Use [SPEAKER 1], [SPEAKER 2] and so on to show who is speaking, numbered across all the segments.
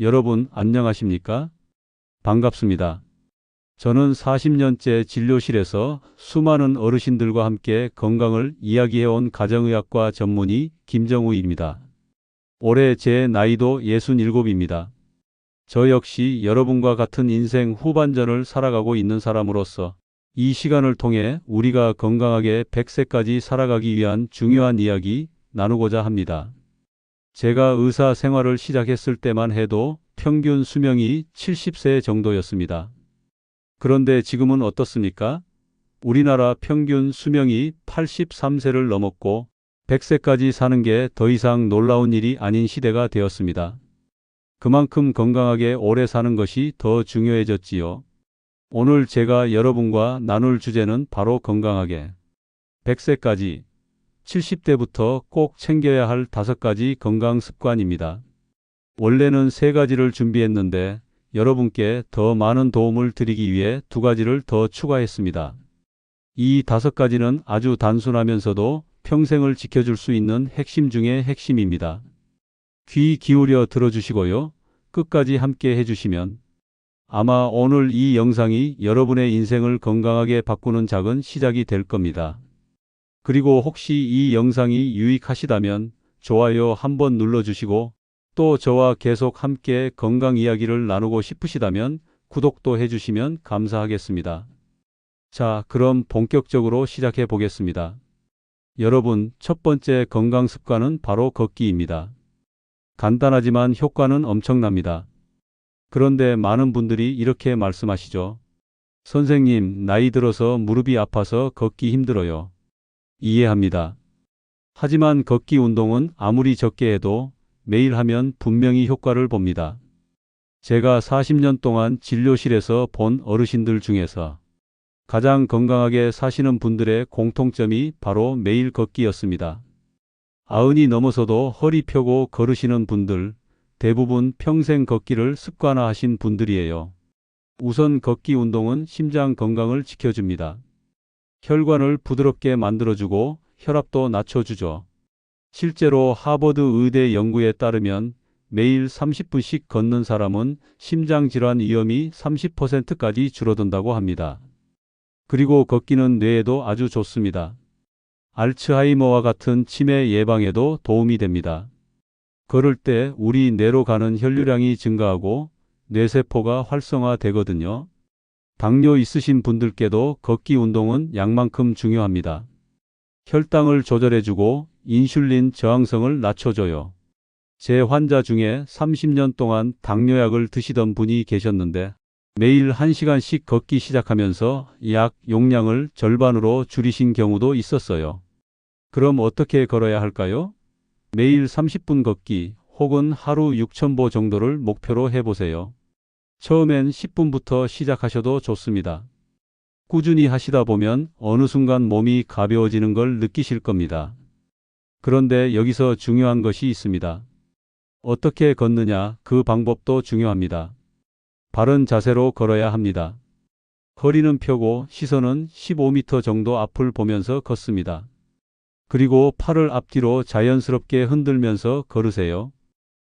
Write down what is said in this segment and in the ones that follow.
[SPEAKER 1] 여러분 안녕하십니까? 반갑습니다. 저는 40년째 진료실에서 수많은 어르신들과 함께 건강을 이야기해온 가정의학과 전문의 김정우입니다. 올해 제 나이도 67입니다. 저 역시 여러분과 같은 인생 후반전을 살아가고 있는 사람으로서 이 시간을 통해 우리가 건강하게 100세까지 살아가기 위한 중요한 이야기 나누고자 합니다. 제가 의사 생활을 시작했을 때만 해도 평균 수명이 70세 정도였습니다. 그런데 지금은 어떻습니까? 우리나라 평균 수명이 83세를 넘었고 100세까지 사는 게 더 이상 놀라운 일이 아닌 시대가 되었습니다. 그만큼 건강하게 오래 사는 것이 더 중요해졌지요. 오늘 제가 여러분과 나눌 주제는 바로 건강하게 100세까지 70대부터 꼭 챙겨야 할 5가지 건강 습관입니다. 원래는 3가지를 준비했는데 여러분께 더 많은 도움을 드리기 위해 2가지를 더 추가했습니다. 이 5가지는 아주 단순하면서도 평생을 지켜줄 수 있는 핵심 중의 핵심입니다. 귀 기울여 들어주시고요. 끝까지 함께 해주시면 아마 오늘 이 영상이 여러분의 인생을 건강하게 바꾸는 작은 시작이 될 겁니다. 그리고 혹시 이 영상이 유익하시다면 좋아요 한번 눌러주시고 또 저와 계속 함께 건강 이야기를 나누고 싶으시다면 구독도 해주시면 감사하겠습니다. 자, 그럼 본격적으로 시작해 보겠습니다. 여러분, 첫 번째 건강 습관은 바로 걷기입니다. 간단하지만 효과는 엄청납니다. 그런데 많은 분들이 이렇게 말씀하시죠. 선생님, 나이 들어서 무릎이 아파서 걷기 힘들어요. 이해합니다. 하지만 걷기 운동은 아무리 적게 해도 매일 하면 분명히 효과를 봅니다. 제가 40년 동안 진료실에서 본 어르신들 중에서 가장 건강하게 사시는 분들의 공통점이 바로 매일 걷기였습니다. 90이 넘어서도 허리 펴고 걸으시는 분들, 대부분 평생 걷기를 습관화하신 분들이에요. 우선 걷기 운동은 심장 건강을 지켜줍니다. 혈관을 부드럽게 만들어주고 혈압도 낮춰주죠. 실제로 하버드 의대 연구에 따르면 매일 30분씩 걷는 사람은 심장질환 위험이 30%까지 줄어든다고 합니다. 그리고 걷기는 뇌에도 아주 좋습니다. 알츠하이머와 같은 치매 예방에도 도움이 됩니다. 걸을 때 우리 뇌로 가는 혈류량이 증가하고 뇌세포가 활성화되거든요. 당뇨 있으신 분들께도 걷기 운동은 약만큼 중요합니다. 혈당을 조절해주고 인슐린 저항성을 낮춰줘요. 제 환자 중에 30년 동안 당뇨약을 드시던 분이 계셨는데 매일 1시간씩 걷기 시작하면서 약 용량을 절반으로 줄이신 경우도 있었어요. 그럼 어떻게 걸어야 할까요? 매일 30분 걷기 혹은 하루 6,000보 정도를 목표로 해보세요. 처음엔 10분부터 시작하셔도 좋습니다. 꾸준히 하시다 보면 어느 순간 몸이 가벼워지는 걸 느끼실 겁니다. 그런데 여기서 중요한 것이 있습니다. 어떻게 걷느냐, 그 방법도 중요합니다. 바른 자세로 걸어야 합니다. 허리는 펴고 시선은 15m 정도 앞을 보면서 걷습니다. 그리고 팔을 앞뒤로 자연스럽게 흔들면서 걸으세요.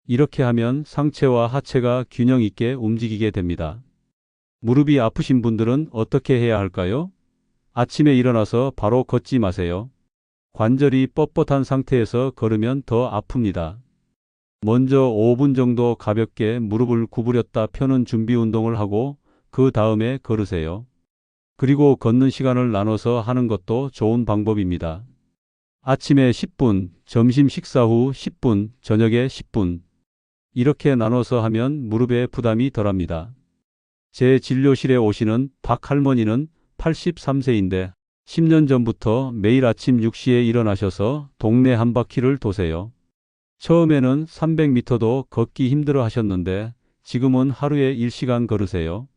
[SPEAKER 1] 이렇게 하면 상체와 하체가 균형 있게 움직이게 됩니다. 무릎이 아프신 분들은 어떻게 해야 할까요? 아침에 일어나서 바로 걷지 마세요. 관절이 뻣뻣한 상태에서 걸으면 더 아픕니다. 먼저 5분 정도 가볍게 무릎을 구부렸다 펴는 준비 운동을 하고 그 다음에 걸으세요. 그리고 걷는 시간을 나눠서 하는 것도 좋은 방법입니다. 아침에 10분, 점심 식사 후 10분, 저녁에 10분. 이렇게 나눠서 하면 무릎에 부담이 덜합니다. 제 진료실에 오시는 박 할머니는 83세인데 10년 전부터 매일 아침 6시에 일어나셔서 동네 한 바퀴를 도세요. 처음에는 300m도 걷기 힘들어 하셨는데 지금은 하루에 1시간 걸으세요.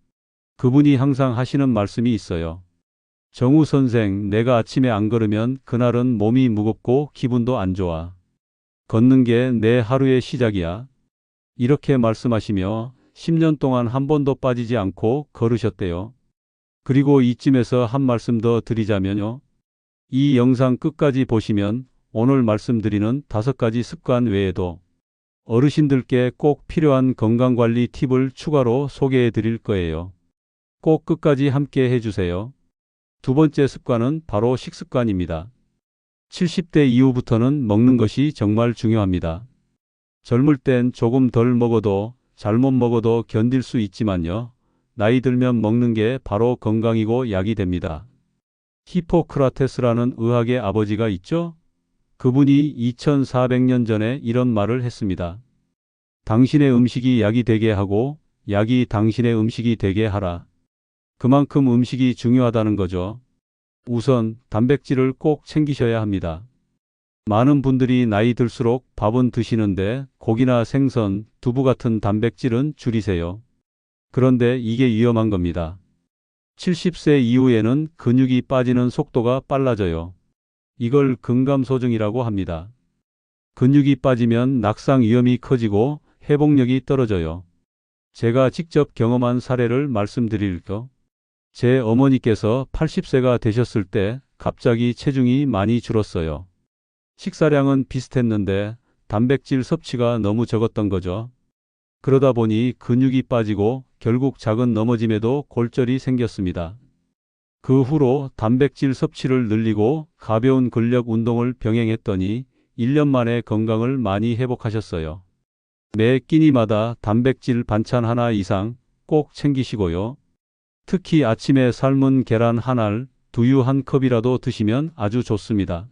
[SPEAKER 1] 그분이 항상 하시는 말씀이 있어요. 정우 선생, 내가 아침에 안 걸으면 그날은 몸이 무겁고 기분도 안 좋아. 걷는 게 내 하루의 시작이야. 이렇게 말씀하시며 10년 동안 한 번도 빠지지 않고 걸으셨대요. 그리고 이쯤에서 한 말씀 더 드리자면요. 이 영상 끝까지 보시면 오늘 말씀드리는 5가지 습관 외에도 어르신들께 꼭 필요한 건강관리 팁을 추가로 소개해 드릴 거예요. 꼭 끝까지 함께 해주세요. 두 번째 습관은 바로 식습관입니다. 70대 이후부터는 먹는 것이 정말 중요합니다. 젊을 땐 조금 덜 먹어도 잘못 먹어도 견딜 수 있지만요. 나이 들면 먹는 게 바로 건강이고 약이 됩니다. 히포크라테스라는 의학의 아버지가 있죠? 그분이 2400년 전에 이런 말을 했습니다. 당신의 음식이 약이 되게 하고 약이 당신의 음식이 되게 하라. 그만큼 음식이 중요하다는 거죠. 우선 단백질을 꼭 챙기셔야 합니다. 많은 분들이 나이 들수록 밥은 드시는데 고기나 생선, 두부 같은 단백질은 줄이세요. 그런데 이게 위험한 겁니다. 70세 이후에는 근육이 빠지는 속도가 빨라져요. 이걸 근감소증이라고 합니다. 근육이 빠지면 낙상 위험이 커지고 회복력이 떨어져요. 제가 직접 경험한 사례를 말씀드릴게요. 제 어머니께서 80세가 되셨을 때 갑자기 체중이 많이 줄었어요. 식사량은 비슷했는데 단백질 섭취가 너무 적었던 거죠. 그러다 보니 근육이 빠지고 결국 작은 넘어짐에도 골절이 생겼습니다. 그 후로 단백질 섭취를 늘리고 가벼운 근력 운동을 병행했더니 1년 만에 건강을 많이 회복하셨어요. 매 끼니마다 단백질 반찬 하나 이상 꼭 챙기시고요. 특히 아침에 삶은 계란 한 알, 두유 한 컵이라도 드시면 아주 좋습니다.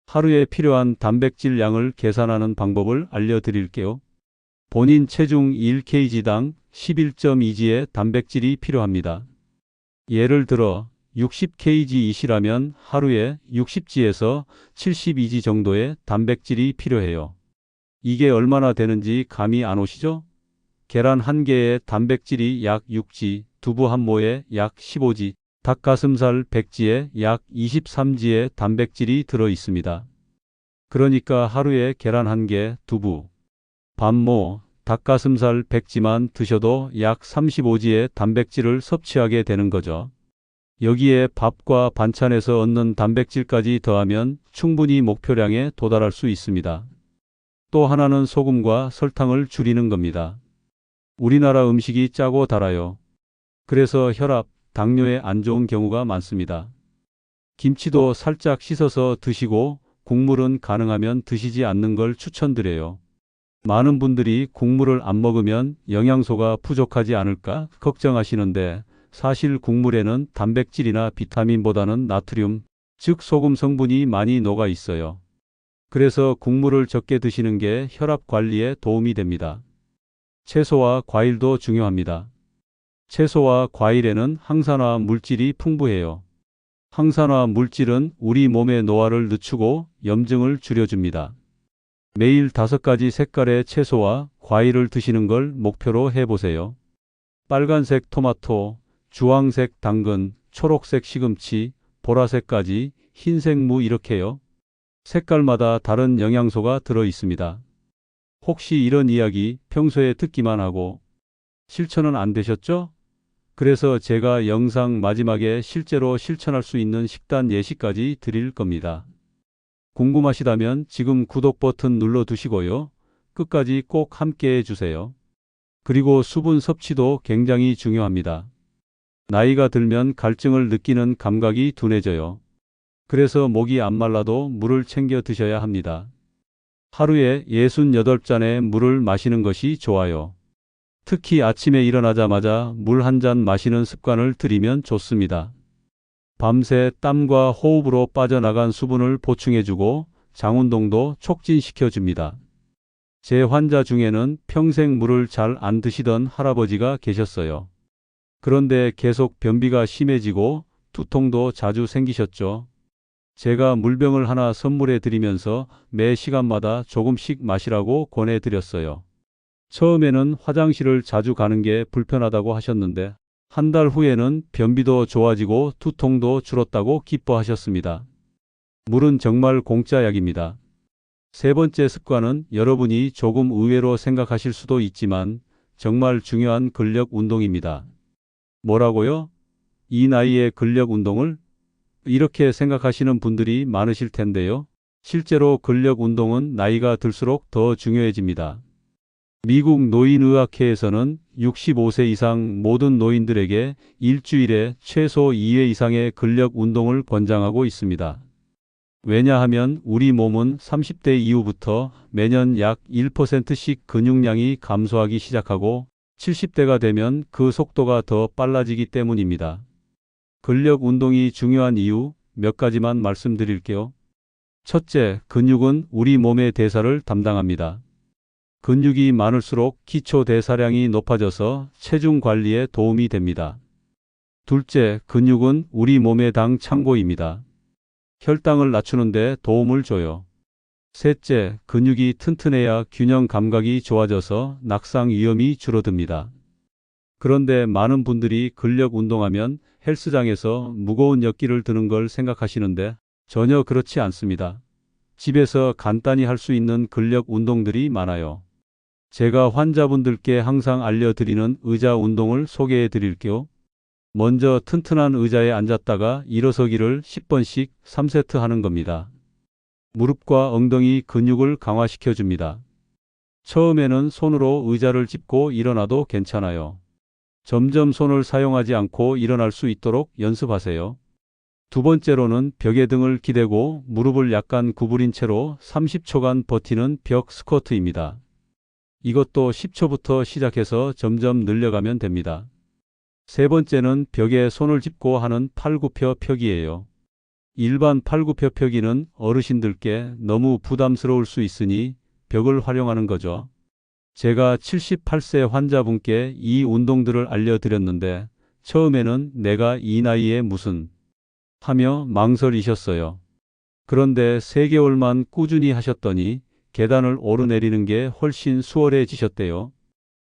[SPEAKER 1] 하루에 필요한 단백질 양을 계산하는 방법을 알려드릴게요. 본인 체중 1kg당 11.2g의 단백질이 필요합니다. 예를 들어 60kg이시라면 하루에 60g에서 72g 정도의 단백질이 필요해요. 이게 얼마나 되는지 감이 안 오시죠? 계란 한 개에 단백질이 약 6g, 두부 한 모에 약 15g, 닭가슴살 100g에 약 23g의 단백질이 들어 있습니다. 그러니까 하루에 계란 한 개, 두부, 반모, 닭가슴살 100g만 드셔도 약 35g의 단백질을 섭취하게 되는 거죠. 여기에 밥과 반찬에서 얻는 단백질까지 더하면 충분히 목표량에 도달할 수 있습니다. 또 하나는 소금과 설탕을 줄이는 겁니다. 우리나라 음식이 짜고 달아요. 그래서 혈압, 당뇨에 안 좋은 경우가 많습니다. 김치도 살짝 씻어서 드시고 국물은 가능하면 드시지 않는 걸 추천드려요. 많은 분들이 국물을 안 먹으면 영양소가 부족하지 않을까 걱정하시는데 사실 국물에는 단백질이나 비타민보다는 나트륨, 즉 소금 성분이 많이 녹아 있어요. 그래서 국물을 적게 드시는 게 혈압 관리에 도움이 됩니다. 채소와 과일도 중요합니다. 채소와 과일에는 항산화 물질이 풍부해요. 항산화 물질은 우리 몸의 노화를 늦추고 염증을 줄여줍니다. 매일 5가지 색깔의 채소와 과일을 드시는 걸 목표로 해보세요. 빨간색 토마토, 주황색 당근, 초록색 시금치, 보라색까지, 흰색 무 이렇게요. 색깔마다 다른 영양소가 들어 있습니다. 혹시 이런 이야기 평소에 듣기만 하고 실천은 안 되셨죠? 그래서 제가 영상 마지막에 실제로 실천할 수 있는 식단 예시까지 드릴 겁니다. 궁금하시다면 지금 구독 버튼 눌러두시고요. 끝까지 꼭 함께 해주세요. 그리고 수분 섭취도 굉장히 중요합니다. 나이가 들면 갈증을 느끼는 감각이 둔해져요. 그래서 목이 안 말라도 물을 챙겨 드셔야 합니다. 하루에 68잔의 물을 마시는 것이 좋아요. 특히 아침에 일어나자마자 물 한 잔 마시는 습관을 들이면 좋습니다. 밤새 땀과 호흡으로 빠져나간 수분을 보충해주고 장운동도 촉진시켜줍니다. 제 환자 중에는 평생 물을 잘 안 드시던 할아버지가 계셨어요. 그런데 계속 변비가 심해지고 두통도 자주 생기셨죠. 제가 물병을 하나 선물해 드리면서 매 시간마다 조금씩 마시라고 권해드렸어요. 처음에는 화장실을 자주 가는 게 불편하다고 하셨는데 한 달 후에는 변비도 좋아지고 두통도 줄었다고 기뻐하셨습니다. 물은 정말 공짜 약입니다. 세 번째 습관은 여러분이 조금 의외로 생각하실 수도 있지만 정말 중요한 근력 운동입니다. 뭐라고요? 이 나이에 근력 운동을? 이렇게 생각하시는 분들이 많으실 텐데요. 실제로 근력 운동은 나이가 들수록 더 중요해집니다. 미국 노인의학회에서는 65세 이상 모든 노인들에게 일주일에 최소 2회 이상의 근력 운동을 권장하고 있습니다. 왜냐하면 우리 몸은 30대 이후부터 매년 약 1%씩 근육량이 감소하기 시작하고 70대가 되면 그 속도가 더 빨라지기 때문입니다. 근력 운동이 중요한 이유 몇 가지만 말씀드릴게요. 첫째, 근육은 우리 몸의 대사를 담당합니다. 근육이 많을수록 기초 대사량이 높아져서 체중 관리에 도움이 됩니다. 둘째, 근육은 우리 몸의 당 창고입니다. 혈당을 낮추는 데 도움을 줘요. 셋째, 근육이 튼튼해야 균형 감각이 좋아져서 낙상 위험이 줄어듭니다. 그런데 많은 분들이 근력 운동하면 헬스장에서 무거운 역기를 드는 걸 생각하시는데 전혀 그렇지 않습니다. 집에서 간단히 할 수 있는 근력 운동들이 많아요. 제가 환자분들께 항상 알려드리는 의자 운동을 소개해 드릴게요. 먼저 튼튼한 의자에 앉았다가 일어서기를 10번씩 3세트 하는 겁니다. 무릎과 엉덩이 근육을 강화시켜 줍니다. 처음에는 손으로 의자를 짚고 일어나도 괜찮아요. 점점 손을 사용하지 않고 일어날 수 있도록 연습하세요. 두 번째로는 벽에 등을 기대고 무릎을 약간 구부린 채로 30초간 버티는 벽 스쿼트입니다. 이것도 10초부터 시작해서 점점 늘려가면 됩니다. 세 번째는 벽에 손을 짚고 하는 팔굽혀 펴기예요. 일반 팔굽혀 펴기는 어르신들께 너무 부담스러울 수 있으니 벽을 활용하는 거죠. 제가 78세 환자분께 이 운동들을 알려드렸는데 처음에는 내가 이 나이에 무슨 하며 망설이셨어요. 그런데 3개월만 꾸준히 하셨더니 계단을 오르내리는 게 훨씬 수월해지셨대요.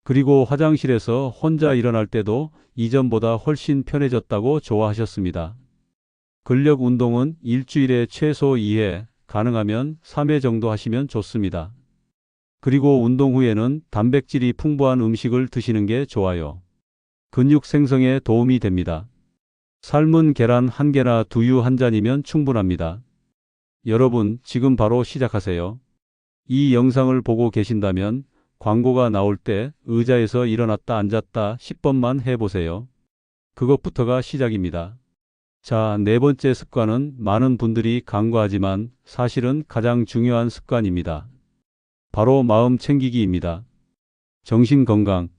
[SPEAKER 1] 그리고 화장실에서 혼자 일어날 때도 이전보다 훨씬 편해졌다고 좋아하셨습니다. 근력 운동은 일주일에 최소 2회, 가능하면 3회 정도 하시면 좋습니다. 그리고 운동 후에는 단백질이 풍부한 음식을 드시는 게 좋아요. 근육 생성에 도움이 됩니다. 삶은 계란 1개나 두유 1잔이면 충분합니다. 여러분, 지금 바로 시작하세요. 이 영상을 보고 계신다면 광고가 나올 때 의자에서 일어났다 앉았다 10번만 해보세요. 그것부터가 시작입니다. 자, 네 번째 습관은 많은 분들이 간과하지만 사실은 가장 중요한 습관입니다. 바로 마음 챙기기입니다. 정신건강.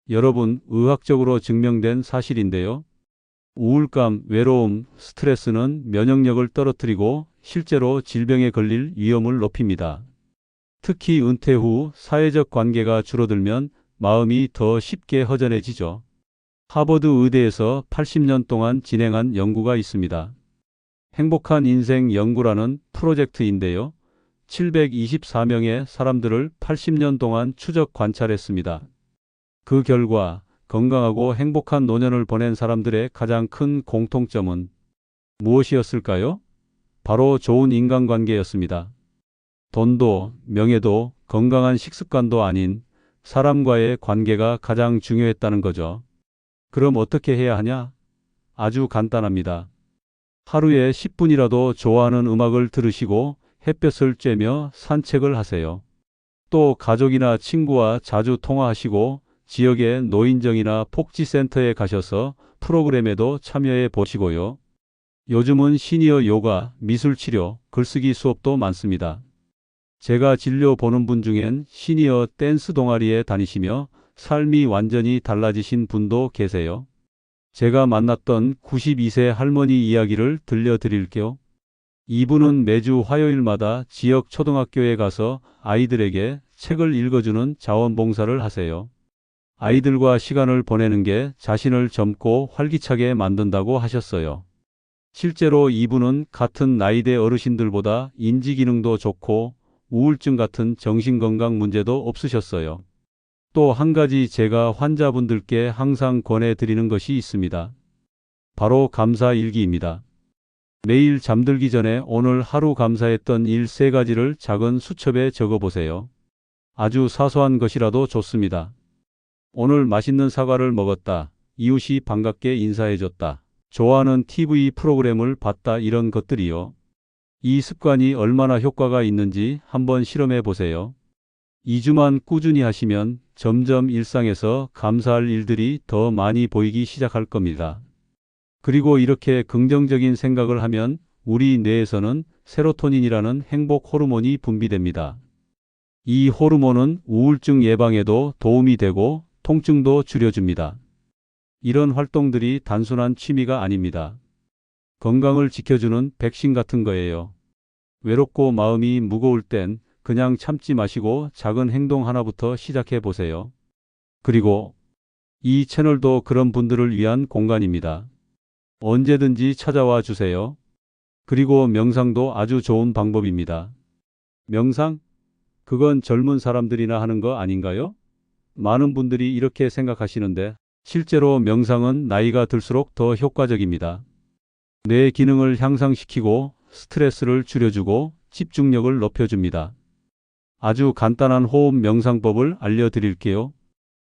[SPEAKER 1] 여러분, 의학적으로 증명된 사실인데요. 우울감, 외로움, 스트레스는 면역력을 떨어뜨리고 실제로 질병에 걸릴 위험을 높입니다. 특히 은퇴 후 사회적 관계가 줄어들면 마음이 더 쉽게 허전해지죠. 하버드 의대에서 80년 동안 진행한 연구가 있습니다. 행복한 인생 연구라는 프로젝트인데요. 724명의 사람들을 80년 동안 추적 관찰했습니다. 그 결과 건강하고 행복한 노년을 보낸 사람들의 가장 큰 공통점은 무엇이었을까요? 바로 좋은 인간관계였습니다. 돈도, 명예도, 건강한 식습관도 아닌 사람과의 관계가 가장 중요했다는 거죠. 그럼 어떻게 해야 하냐? 아주 간단합니다. 하루에 10분이라도 좋아하는 음악을 들으시고 햇볕을 쬐며 산책을 하세요. 또 가족이나 친구와 자주 통화하시고 지역의 노인정이나 복지센터에 가셔서 프로그램에도 참여해 보시고요. 요즘은 시니어 요가, 미술치료, 글쓰기 수업도 많습니다. 제가 진료 보는 분 중엔 시니어 댄스 동아리에 다니시며 삶이 완전히 달라지신 분도 계세요. 제가 만났던 92세 할머니 이야기를 들려드릴게요. 이분은 매주 화요일마다 지역 초등학교에 가서 아이들에게 책을 읽어주는 자원봉사를 하세요. 아이들과 시간을 보내는 게 자신을 젊고 활기차게 만든다고 하셨어요. 실제로 이분은 같은 나이대 어르신들보다 인지기능도 좋고 우울증 같은 정신건강 문제도 없으셨어요. 또 한 가지 제가 환자분들께 항상 권해드리는 것이 있습니다. 바로 감사일기입니다. 매일 잠들기 전에 오늘 하루 감사했던 일 3가지를 작은 수첩에 적어보세요. 아주 사소한 것이라도 좋습니다. 오늘 맛있는 사과를 먹었다. 이웃이 반갑게 인사해줬다. 좋아하는 TV 프로그램을 봤다. 이런 것들이요. 이 습관이 얼마나 효과가 있는지 한번 실험해 보세요. 2주만 꾸준히 하시면 점점 일상에서 감사할 일들이 더 많이 보이기 시작할 겁니다. 그리고 이렇게 긍정적인 생각을 하면 우리 뇌에서는 세로토닌이라는 행복 호르몬이 분비됩니다. 이 호르몬은 우울증 예방에도 도움이 되고 통증도 줄여줍니다. 이런 활동들이 단순한 취미가 아닙니다. 건강을 지켜주는 백신 같은 거예요. 외롭고 마음이 무거울 땐 그냥 참지 마시고 작은 행동 하나부터 시작해 보세요. 그리고 이 채널도 그런 분들을 위한 공간입니다. 언제든지 찾아와 주세요. 그리고 명상도 아주 좋은 방법입니다. 명상? 그건 젊은 사람들이나 하는 거 아닌가요? 많은 분들이 이렇게 생각하시는데 실제로 명상은 나이가 들수록 더 효과적입니다. 뇌 기능을 향상시키고 스트레스를 줄여주고 집중력을 높여줍니다. 아주 간단한 호흡 명상법을 알려드릴게요.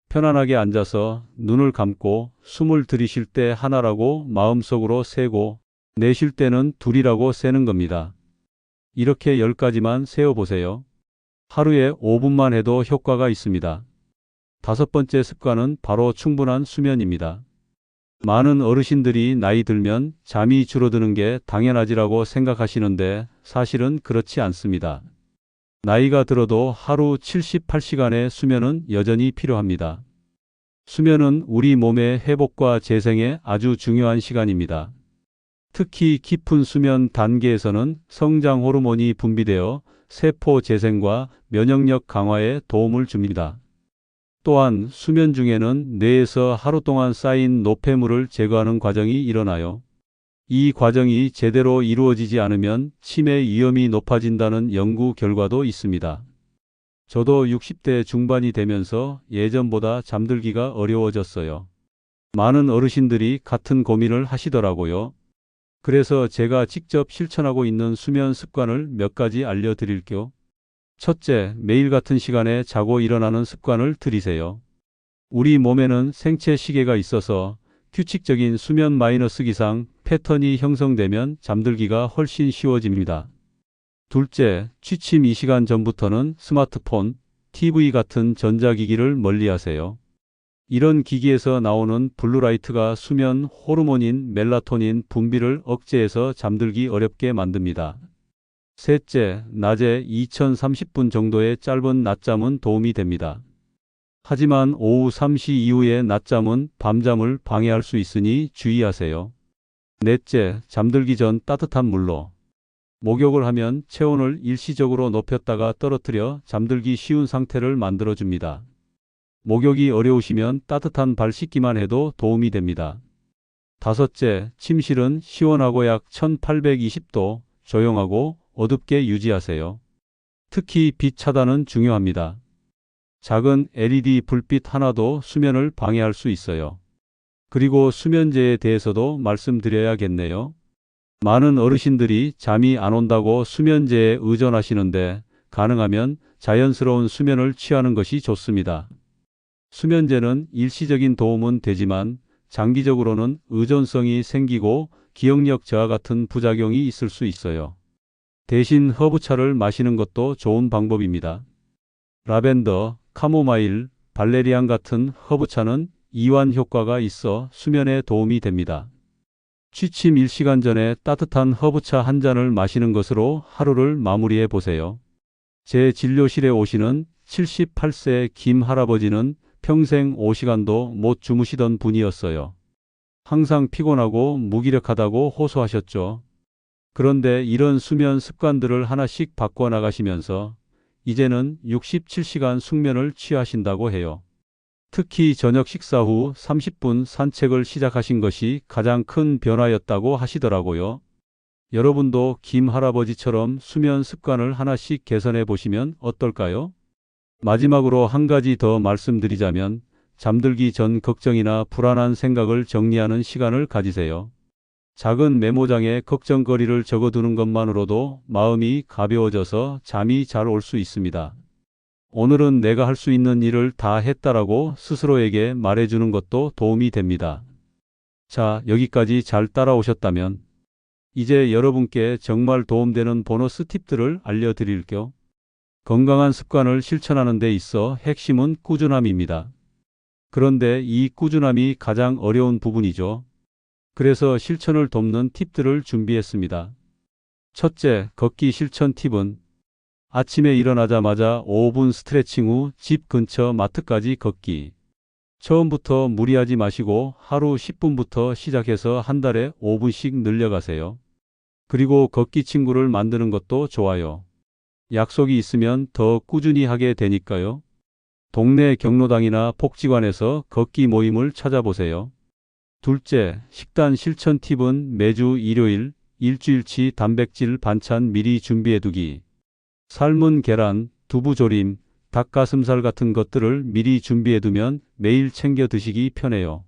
[SPEAKER 1] 편안하게 앉아서 눈을 감고 숨을 들이쉴 때 하나라고 마음속으로 세고 내쉴 때는 둘이라고 세는 겁니다. 이렇게 10가지만 세어보세요. 하루에 5분만 해도 효과가 있습니다. 5번째 습관은 바로 충분한 수면입니다. 많은 어르신들이 나이 들면 잠이 줄어드는 게 당연하지라고 생각하시는데 사실은 그렇지 않습니다. 나이가 들어도 하루 78시간의 수면은 여전히 필요합니다. 수면은 우리 몸의 회복과 재생에 아주 중요한 시간입니다. 특히 깊은 수면 단계에서는 성장 호르몬이 분비되어 세포 재생과 면역력 강화에 도움을 줍니다. 또한 수면 중에는 뇌에서 하루 동안 쌓인 노폐물을 제거하는 과정이 일어나요. 이 과정이 제대로 이루어지지 않으면 치매 위험이 높아진다는 연구 결과도 있습니다. 저도 60대 중반이 되면서 예전보다 잠들기가 어려워졌어요. 많은 어르신들이 같은 고민을 하시더라고요. 그래서 제가 직접 실천하고 있는 수면 습관을 몇 가지 알려드릴게요. 첫째, 매일 같은 시간에 자고 일어나는 습관을 들이세요. 우리 몸에는 생체 시계가 있어서 규칙적인 수면 마이너스 기상 패턴이 형성되면 잠들기가 훨씬 쉬워집니다. 둘째, 취침 2시간 전부터는 스마트폰, TV 같은 전자기기를 멀리하세요. 이런 기기에서 나오는 블루라이트가 수면 호르몬인 멜라토닌 분비를 억제해서 잠들기 어렵게 만듭니다. 셋째, 낮에 2030분 정도의 짧은 낮잠은 도움이 됩니다. 하지만 오후 3시 이후의 낮잠은 밤잠을 방해할 수 있으니 주의하세요. 넷째, 잠들기 전 따뜻한 물로 목욕을 하면 체온을 일시적으로 높였다가 떨어뜨려 잠들기 쉬운 상태를 만들어줍니다. 목욕이 어려우시면 따뜻한 발 씻기만 해도 도움이 됩니다. 다섯째, 침실은 시원하고 약 1820도, 조용하고 어둡게 유지하세요. 특히 빛 차단은 중요합니다. 작은 LED 불빛 하나도 수면을 방해할 수 있어요. 그리고 수면제에 대해서도 말씀드려야겠네요. 많은 어르신들이 잠이 안 온다고 수면제에 의존하시는데 가능하면 자연스러운 수면을 취하는 것이 좋습니다. 수면제는 일시적인 도움은 되지만 장기적으로는 의존성이 생기고 기억력 저하 같은 부작용이 있을 수 있어요. 대신 허브차를 마시는 것도 좋은 방법입니다. 라벤더, 카모마일, 발레리안 같은 허브차는 이완 효과가 있어 수면에 도움이 됩니다. 취침 1시간 전에 따뜻한 허브차 한 잔을 마시는 것으로 하루를 마무리해 보세요. 제 진료실에 오시는 78세 김 할아버지는 평생 5시간도 못 주무시던 분이었어요. 항상 피곤하고 무기력하다고 호소하셨죠. 그런데 이런 수면 습관들을 하나씩 바꿔나가시면서 이제는 67시간 숙면을 취하신다고 해요. 특히 저녁 식사 후 30분 산책을 시작하신 것이 가장 큰 변화였다고 하시더라고요. 여러분도 김 할아버지처럼 수면 습관을 하나씩 개선해 보시면 어떨까요? 마지막으로 한 가지 더 말씀드리자면 잠들기 전 걱정이나 불안한 생각을 정리하는 시간을 가지세요. 작은 메모장에 걱정거리를 적어두는 것만으로도 마음이 가벼워져서 잠이 잘 올 수 있습니다. 오늘은 내가 할 수 있는 일을 다 했다라고 스스로에게 말해주는 것도 도움이 됩니다. 자, 여기까지 잘 따라오셨다면 이제 여러분께 정말 도움되는 보너스 팁들을 알려드릴게요. 건강한 습관을 실천하는 데 있어 핵심은 꾸준함입니다. 그런데 이 꾸준함이 가장 어려운 부분이죠. 그래서 실천을 돕는 팁들을 준비했습니다. 첫째, 걷기 실천 팁은 아침에 일어나자마자 5분 스트레칭 후 집 근처 마트까지 걷기. 처음부터 무리하지 마시고 하루 10분부터 시작해서 한 달에 5분씩 늘려가세요. 그리고 걷기 친구를 만드는 것도 좋아요. 약속이 있으면 더 꾸준히 하게 되니까요. 동네 경로당이나 복지관에서 걷기 모임을 찾아보세요. 둘째, 식단 실천 팁은 매주 일요일, 일주일치 단백질 반찬 미리 준비해두기. 삶은 계란, 두부조림, 닭가슴살 같은 것들을 미리 준비해두면 매일 챙겨 드시기 편해요.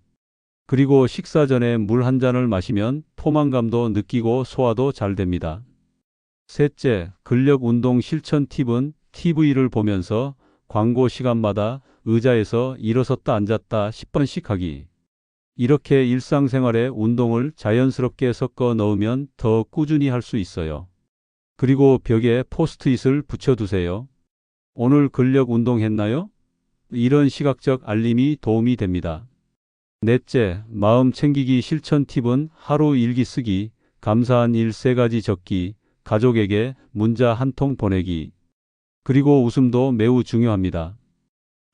[SPEAKER 1] 그리고 식사 전에 물 한 잔을 마시면 포만감도 느끼고 소화도 잘 됩니다. 셋째, 근력 운동 실천 팁은 TV를 보면서 광고 시간마다 의자에서 일어섰다 앉았다 10번씩 하기. 이렇게 일상생활에 운동을 자연스럽게 섞어 넣으면 더 꾸준히 할 수 있어요. 그리고 벽에 포스트잇을 붙여두세요. 오늘 근력 운동했나요? 이런 시각적 알림이 도움이 됩니다. 넷째, 마음 챙기기 실천 팁은 하루 일기 쓰기, 감사한 일 3가지 적기, 가족에게 문자 한 통 보내기. 그리고 웃음도 매우 중요합니다.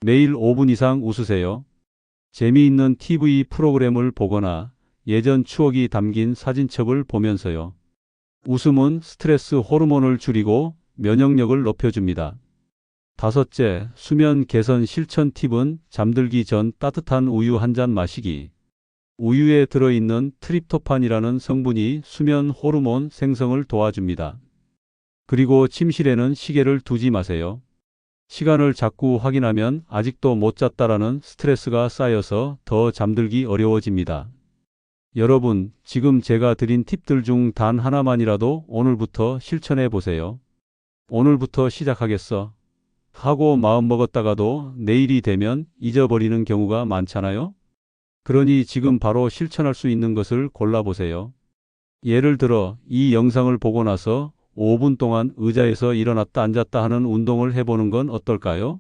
[SPEAKER 1] 매일 5분 이상 웃으세요. 재미있는 TV 프로그램을 보거나 예전 추억이 담긴 사진첩을 보면서요. 웃음은 스트레스 호르몬을 줄이고 면역력을 높여줍니다. 다섯째, 수면 개선 실천 팁은 잠들기 전 따뜻한 우유 한 잔 마시기. 우유에 들어있는 트립토판이라는 성분이 수면 호르몬 생성을 도와줍니다. 그리고 침실에는 시계를 두지 마세요. 시간을 자꾸 확인하면 아직도 못 잤다라는 스트레스가 쌓여서 더 잠들기 어려워집니다. 여러분, 지금 제가 드린 팁들 중 단 하나만이라도 오늘부터 실천해 보세요. 오늘부터 시작하겠어 하고 마음먹었다가도 내일이 되면 잊어버리는 경우가 많잖아요. 그러니 지금 바로 실천할 수 있는 것을 골라보세요. 예를 들어 이 영상을 보고 나서 5분 동안 의자에서 일어났다 앉았다 하는 운동을 해보는 건 어떨까요?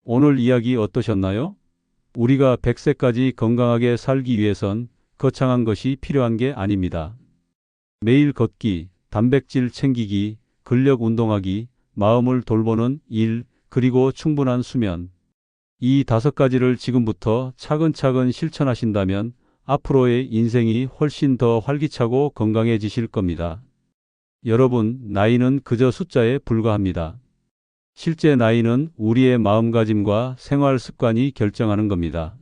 [SPEAKER 1] 오늘 이야기 어떠셨나요? 우리가 100세까지 건강하게 살기 위해선 거창한 것이 필요한 게 아닙니다. 매일 걷기, 단백질 챙기기, 근력 운동하기, 마음을 돌보는 일, 그리고 충분한 수면. 이 5가지를 지금부터 차근차근 실천하신다면 앞으로의 인생이 훨씬 더 활기차고 건강해지실 겁니다. 여러분, 나이는 그저 숫자에 불과합니다. 실제 나이는 우리의 마음가짐과 생활 습관이 결정하는 겁니다.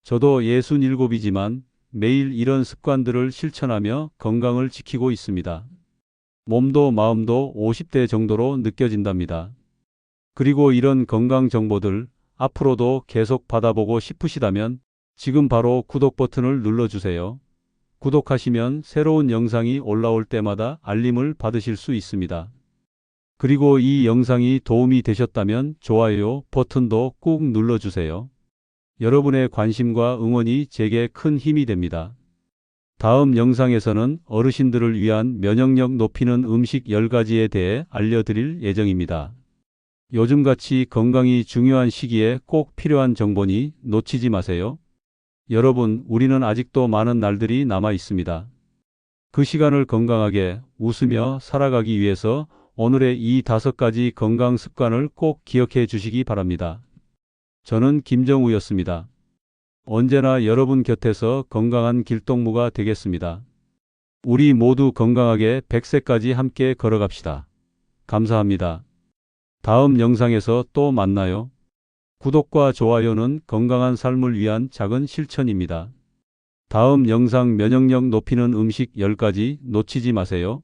[SPEAKER 1] 저도 67이지만 매일 이런 습관들을 실천하며 건강을 지키고 있습니다. 몸도 마음도 50대 정도로 느껴진답니다. 그리고 이런 건강 정보들 앞으로도 계속 받아보고 싶으시다면 지금 바로 구독 버튼을 눌러주세요. 구독하시면 새로운 영상이 올라올 때마다 알림을 받으실 수 있습니다. 그리고 이 영상이 도움이 되셨다면 좋아요 버튼도 꾹 눌러주세요. 여러분의 관심과 응원이 제게 큰 힘이 됩니다. 다음 영상에서는 어르신들을 위한 면역력 높이는 음식 10가지에 대해 알려드릴 예정입니다. 요즘같이 건강이 중요한 시기에 꼭 필요한 정보니 놓치지 마세요. 여러분, 우리는 아직도 많은 날들이 남아 있습니다. 그 시간을 건강하게 웃으며 살아가기 위해서 오늘의 이 5가지 건강 습관을 꼭 기억해 주시기 바랍니다. 저는 김정우였습니다. 언제나 여러분 곁에서 건강한 길동무가 되겠습니다. 우리 모두 건강하게 100세까지 함께 걸어갑시다. 감사합니다. 다음 영상에서 또 만나요. 구독과 좋아요는 건강한 삶을 위한 작은 실천입니다. 다음 영상 면역력 높이는 음식 10가지 놓치지 마세요.